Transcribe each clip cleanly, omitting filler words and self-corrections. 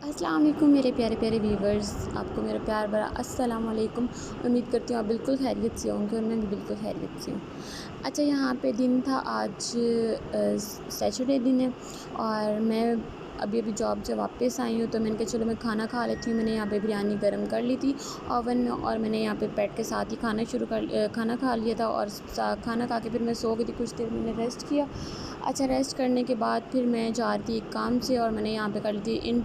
अस्सलाम वालेकुम मेरे प्यारे प्यारे व्यूवर्स। आपको मेरा प्यार भरा अस्सलाम वालेकुम। उम्मीद करती हूँ आप बिल्कुल खैरियत से होंगे और मैं भी बिल्कुल खैरियत से हूँ। अच्छा, यहाँ पे दिन था आज, सैटरडे दिन है और मैं अभी अभी जॉब से वापस आई हूँ, तो मैंने कहा चलो मैं खाना खा लेती हूँ। मैंने यहाँ पे बिरयानी गर्म कर ली थी ओवन में और मैंने यहाँ पे बेड के साथ ही खाना खा लिया था और खाना खा के फिर मैं सो गई थी। कुछ देर मैंने रेस्ट किया। अच्छा, रेस्ट करने के बाद फिर मैं जा रही थी एक काम से और मैंने यहाँ पे कर ली थी इन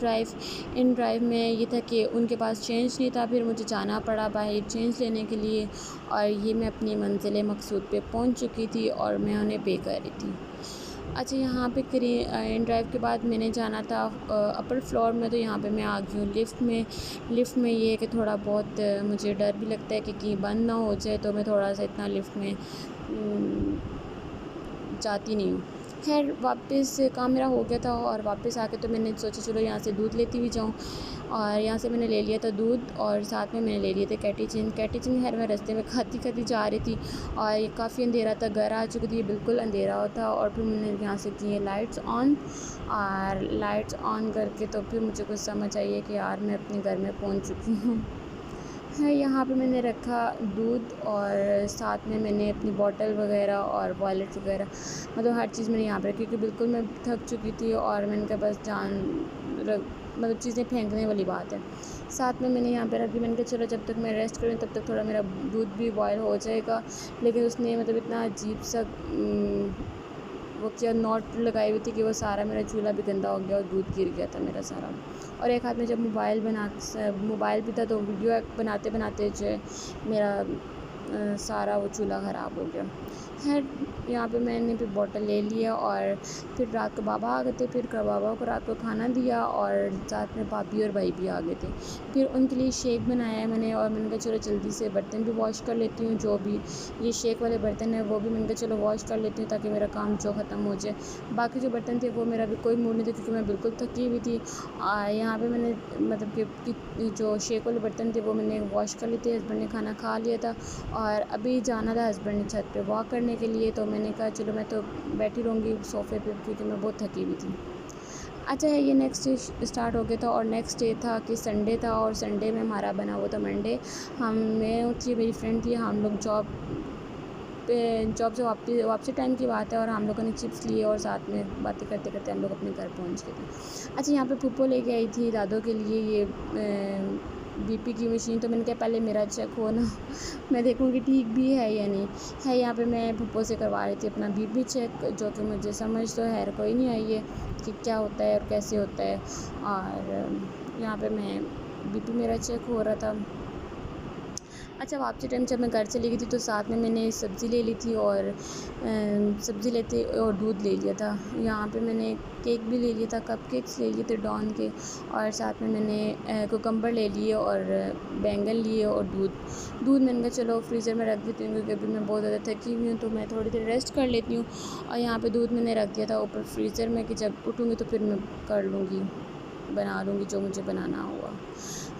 ड्राइव में ये था कि उनके पास चेंज नहीं था, फिर मुझे जाना पड़ा बाहर चेंज लेने के लिए और ये मैं अपनी मंजिल मकसूद पे पहुँच चुकी थी और मैं उन्हें पे कर रही थी। अच्छा, यहाँ पे इन ड्राइव के बाद मैंने जाना था अपर फ्लोर में, तो यहाँ पे मैं आ गई हूँ लिफ़्ट में ये है कि थोड़ा बहुत मुझे डर भी लगता है कि कहीं बंद ना हो जाए, तो मैं थोड़ा सा इतना लिफ़्ट में जाती नहीं हूँ। खैर, वापस काम मेरा हो गया था और वापस आके तो मैंने सोचा चलो यहाँ से दूध लेती हुई जाऊँ और यहाँ से मैंने ले लिया था दूध और साथ में मैंने ले लिए थे कैटीचिन। खैर मैं रास्ते में खाती जा रही थी और ये काफ़ी अंधेरा था, घर आ चुकी थी, बिल्कुल अंधेरा था और फिर मैंने यहाँ से किए लाइट्स ऑन और लाइट्स ऑन करके तो फिर मुझे कुछ समझ आई है कि यार मैं अपने घर में पहुँच चुकी हूँ। है यहाँ पे मैंने रखा दूध और साथ में मैंने अपनी बॉटल वगैरह और वॉलेट वगैरह, मतलब हर चीज़ मैंने यहाँ पे रखी क्योंकि बिल्कुल मैं थक चुकी थी और मैंने कहा बस मतलब चीज़ें फेंकने वाली बात है। साथ में मैंने यहाँ पे रख दी। मैंने कहा चलो जब तक मैं रेस्ट करूँ तब तक थोड़ा मेरा दूध भी बॉयल हो जाएगा, लेकिन उसने मतलब इतना अजीब सा वो क्या नॉट लगाई हुई थी कि वो सारा मेरा चूल्हा भी गंदा हो गया और दूध गिर गया था मेरा सारा। और एक हाथ में जब मोबाइल भी था तो वीडियो बनाते बनाते जो है मेरा सारा वो चूल्हा ख़राब हो गया। खैर, यहाँ पे मैंने फिर बॉटल ले लिया और फिर रात को बाबा आ गए थे, फिर बाबा को रात को खाना दिया और साथ में भाभी और भाई भी आ गए थे। फिर उनके लिए शेक बनाया मैंने और मैंने कहा चलो जल्दी से बर्तन भी वॉश कर लेती हूँ, जो भी ये शेक वाले बर्तन है वो भी मैंने कहा चलो वॉश कर लेती हूँ ताकि मेरा काम जो ख़त्म हो जाए। बाकी जो बर्तन थे वो मेरा भी कोई मूड नहीं था क्योंकि मैं बिल्कुल थकी हुई थी। यहाँ पे मैंने मतलब कि जो शेक वाले बर्तन थे वो मैंने वॉश कर लिए थे। हस्बैंड ने खाना खा लिया था और अभी जाना था हस्बैंड ने छत पे वॉक करने के लिए, तो मैंने कहा चलो मैं तो बैठी रहूँगी सोफ़े पे क्योंकि मैं बहुत थकी हुई थी। अच्छा है, ये नेक्स्ट डे स्टार्ट हो गया था और नेक्स्ट डे था कि संडे था और संडे में हमारा बना हुआ था मंडे। मैं थी, मेरी फ्रेंड थी, हम लोग जॉब से वापसी टाइम की बात है और हम लोगों ने चिप्स लिए और साथ में बातें करते करते हम लोग अपने घर पहुंच गए थे। अच्छा, यहाँ पे फूफो लेके आई थी दादों के लिए ये बीपी की मशीन, तो मैंने कहा पहले मेरा चेक हो ना मैं देखूँगी ठीक भी है या नहीं है। यहाँ पे मैं फूफो से करवा रही थी अपना बीपी चेक, जो कि मुझे समझ तो है कोई नहीं आई है कि क्या होता है और कैसे होता है। और यहाँ पे मैं बीपी मेरा चेक हो रहा था। अच्छा, वापसी टाइम जब मैं घर चली गई थी तो साथ में मैंने सब्ज़ी ले ली थी और सब्ज़ी लेते और दूध ले लिया था। यहाँ पे मैंने केक भी ले लिया था, कपकेक्स ले लिए थे डॉन के और साथ में मैंने कुकम्बर ले लिए और बैंगन लिए और दूध मैंने कहा चलो फ्रीज़र में रख देती हूँ क्योंकि अभी मैं बहुत ज़्यादा थकी हुई हूँ तो मैं थोड़ी देर रेस्ट कर लेती हूँ। और यहाँ पे दूध मैंने रख दिया था ऊपर फ्रीज़र में कि जब उठूँगी तो फिर मैं कर लूँगी, बना लूँगी जो मुझे बनाना हुआ।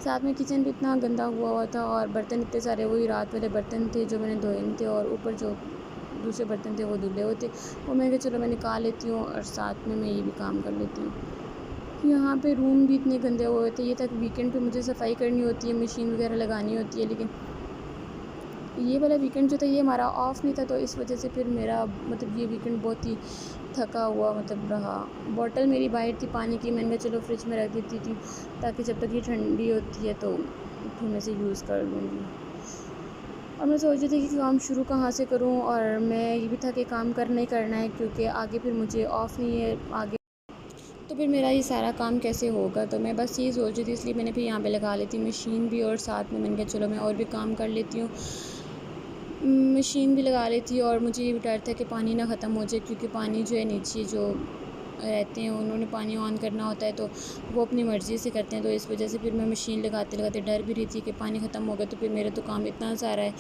साथ में किचन भी इतना गंदा हुआ था और बर्तन इतने सारे, वही रात वाले बर्तन थे जो मैंने धोए नहीं थे और ऊपर जो दूसरे बर्तन थे वो धुले हुए थे, वो मैंने कहा चलो मैं निकाल लेती हूँ और साथ में मैं ये भी काम कर लेती हूँ। यहाँ पे रूम भी इतने गंदे हुए थे, ये तक वीकेंड पे मुझे सफाई करनी होती है, मशीन वगैरह लगानी होती है, लेकिन ये वाला वीकेंड जो था ये हमारा ऑफ़ नहीं था, तो इस वजह से फिर मेरा मतलब ये वीकेंड बहुत ही थका हुआ मतलब रहा। बॉटल मेरी बाहर थी पानी की, मैंने कहा चलो फ्रिज में रख देती थी ताकि जब तक ये ठंडी होती है तो फिर मैं इसे यूज़ कर लूँगी। और मैं सोच रही थी कि काम शुरू कहाँ से करूँ और मैं ये भी था कि काम करना ही करना है क्योंकि आगे फिर मुझे ऑफ़ नहीं है आगे, तो फिर मेरा ये सारा काम कैसे होगा। तो मैं बस ये सोच रही थी, इसलिए मैंने फिर यहाँ पे लगा लेती मशीन भी और साथ में मैंने कहा चलो मैं और भी काम कर लेती हूँ। मशीन भी लगा लेती और मुझे ये भी डर था कि पानी ना ख़त्म हो जाए क्योंकि पानी जो है नीचे जो रहते हैं उन्होंने पानी ऑन करना होता है तो वो अपनी मर्ज़ी से करते हैं, तो इस वजह से फिर मैं मशीन लगाते लगाते डर भी रही थी कि पानी ख़त्म हो गया तो फिर मेरा तो काम इतना सारा है।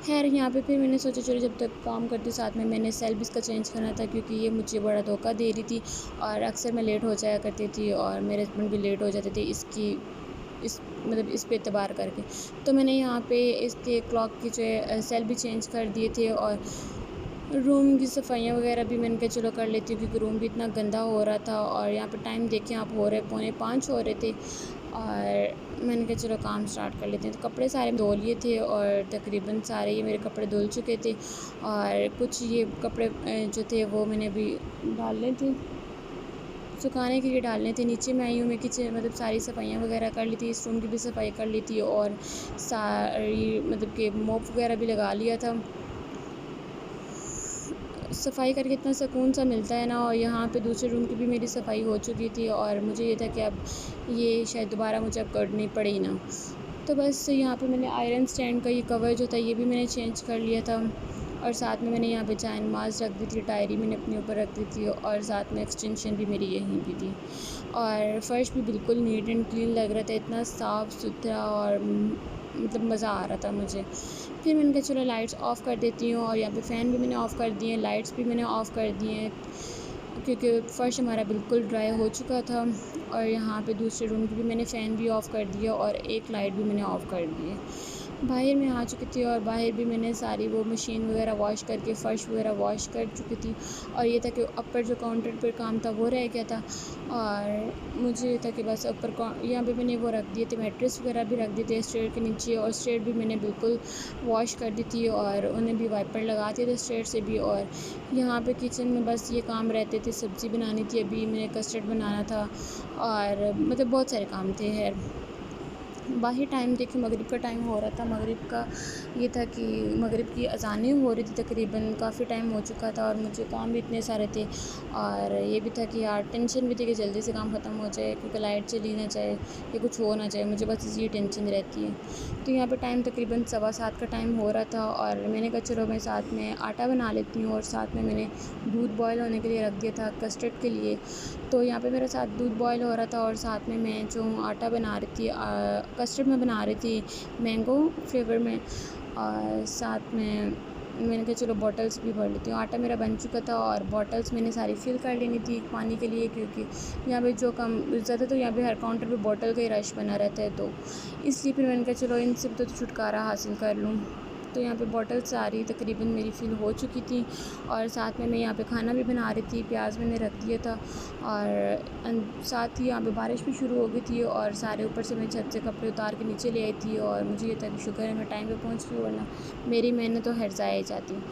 खैर, यहाँ पे फिर मैंने सोचा चलो जब तक काम करती साथ में मैंने सेल भी इसका चेंज करना था क्योंकि ये मुझे बड़ा धोखा दे रही थी और अक्सर मैं लेट हो जाया करती थी और मेरे हस्बैंड भी लेट हो जाते थे इस पे एतबार करके। तो मैंने यहाँ पे इसके क्लॉक की जो है सेल भी चेंज कर दिए थे और रूम की सफाइयाँ वगैरह भी मैंने कहा चलो कर लेती हूँ, क्योंकि रूम भी इतना गंदा हो रहा था और यहाँ पे टाइम देखें आप हो रहे 4:45 हो रहे थे और मैंने कहा चलो काम स्टार्ट कर लेते हैं। तो कपड़े सारे धो लिए थे और तकरीबन सारे ये मेरे कपड़े धुल चुके थे और कुछ ये कपड़े जो थे वो मैंने अभी डालने थे, सुखाने के लिए डालने थे। नीचे मैं आई हूँ, मैं किचन मतलब सारी सफाइयाँ वगैरह कर ली थी, इस रूम की भी सफाई कर ली थी और सारी मतलब कि मोप वगैरह भी लगा लिया था। सफाई करके इतना सुकून सा मिलता है ना। और यहाँ पे दूसरे रूम की भी मेरी सफाई हो चुकी थी और मुझे ये था कि अब ये शायद दोबारा मुझे अब करनी पड़े ही ना। तो बस यहाँ पे मैंने आयरन स्टैंड का ये कवर जो था ये भी मैंने चेंज कर लिया था और साथ में मैंने यहाँ पे जान माज रख दी थी, डायरी मैंने अपने ऊपर रख दी थी और साथ में एक्सटेंशन भी मेरी यहीं भी थी और फ़र्श भी बिल्कुल नीट एंड क्लीन लग रहा था, इतना साफ़ सुथरा और मतलब मज़ा आ रहा था मुझे। फिर मैंने कहा चलो लाइट्स ऑफ़ कर देती हूँ और यहाँ पे फ़ैन भी मैंने ऑफ़ कर दिए हैं, लाइट्स भी मैंने ऑफ़ कर दिए हैं, क्योंकि फ़र्श हमारा बिल्कुल ड्राई हो चुका था। और यहाँ पे दूसरे रूम की भी मैंने फ़ैन भी ऑफ़ कर दिया और एक लाइट भी मैंने ऑफ़ कर दी है। बाहर मैं आ चुकी थी और बाहर भी मैंने सारी वो मशीन वगैरह वॉश करके फ़र्श वगैरह वॉश कर चुकी थी और ये था कि ऊपर जो काउंटर पर काम था वो रह गया था और मुझे ये था कि बस ऊपर यहाँ पे मैंने वो रख दिए थे, मैट्रेस वगैरह भी रख दिए थे स्टेयर के नीचे और स्टेयर भी मैंने बिल्कुल वॉश कर दी थी और उन्हें भी वाइपर लगा दिए थे स्टेयर से भी। और यहाँ पे किचन में बस ये काम रहते थे, सब्ज़ी बनानी थी, अभी मैंने कस्टर्ड बनाना था और मतलब बहुत सारे काम थे। खैर बाहर टाइम देखिए मगरिब का टाइम हो रहा था, मगरिब का ये था कि मगरिब की अज़ानें हो रही थी, तकरीबन काफ़ी टाइम हो चुका था और मुझे काम भी इतने सारे थे और ये भी था कि यार टेंशन भी थी कि जल्दी से काम ख़त्म हो जाए, क्योंकि लाइट चली ना जाए या कुछ हो ना जाए, मुझे बस इसी टेंशन रहती है। तो यहाँ पे टाइम तकरीबन 7:15 का टाइम हो रहा था और मैंने कहा चलो मैं साथ में आटा बना लेती हूँ और साथ में मैंने दूध बॉयल होने के लिए रख दिया था कस्टर्ड के लिए। तो यहाँ पे मेरा साथ दूध बॉयल हो रहा था और साथ में मैं जो आटा बना रही थी, कस्टर्ड में बना रही थी मैंगो फ्लेवर में और साथ में मैंने कहा चलो बॉटल्स भी भर लेती हूँ। आटा मेरा बन चुका था और बॉटल्स मैंने सारी फ़िल कर लेनी थी पानी के लिए, क्योंकि यहाँ पे जो कम ज़्यादा तो यहाँ पे हर काउंटर पे बॉटल का ही रश बना रहता है, तो इसलिए फिर मैंने कहा चलो इनसे तो छुटकारा हासिल कर लूँ। तो यहाँ पे बॉटल सारी तकरीबन मेरी फ़िल हो चुकी थी और साथ में मैं यहाँ पे खाना भी बना रही थी, प्याज मैंने रख दिया था और साथ ही यहाँ पे बारिश भी शुरू हो गई थी और सारे ऊपर से मैं छत से कपड़े उतार के नीचे ले आई थी और मुझे ये था कि शुक्र है मैं टाइम पे पहुँच गई, वरना मेरी मेहनत तो हर ज़ाया जाती।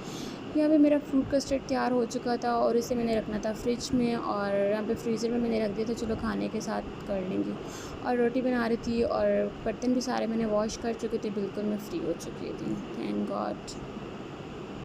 यहाँ पे मेरा फ्रूट कस्टर्ड तैयार हो चुका था और इसे मैंने रखना था फ्रिज में और यहाँ पे फ्रीज़र में मैंने रख दिया था, चलो खाने के साथ कर लेंगी। और रोटी बना रही थी और बर्तन भी सारे मैंने वॉश कर चुके थे, बिल्कुल मैं फ़्री हो चुकी थी, थैंक गॉड।